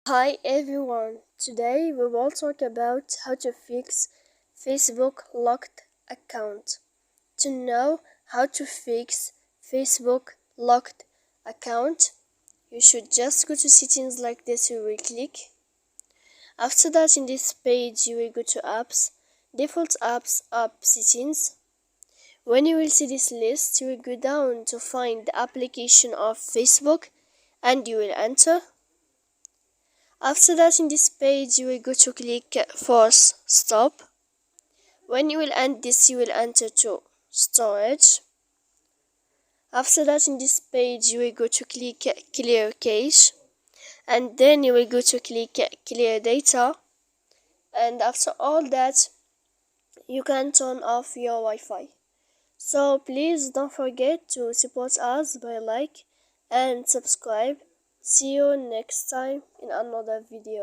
Hi everyone, today we will talk about how to fix Facebook locked account. To know how to fix Facebook locked account, you should just go to settings like this. You will click. After that, in this page you will go to apps, default apps, app settings. When you will see this list, you will go down to find the application of Facebook and you will enter. After that, in this page you will go to click force stop. When you will end this, you will enter to storage. After that, in this page you will go to click clear cache, and then you will go to click clear data, and after all that you can turn off your Wi-Fi. So please don't forget to support us by like and subscribe. See you next time in another video.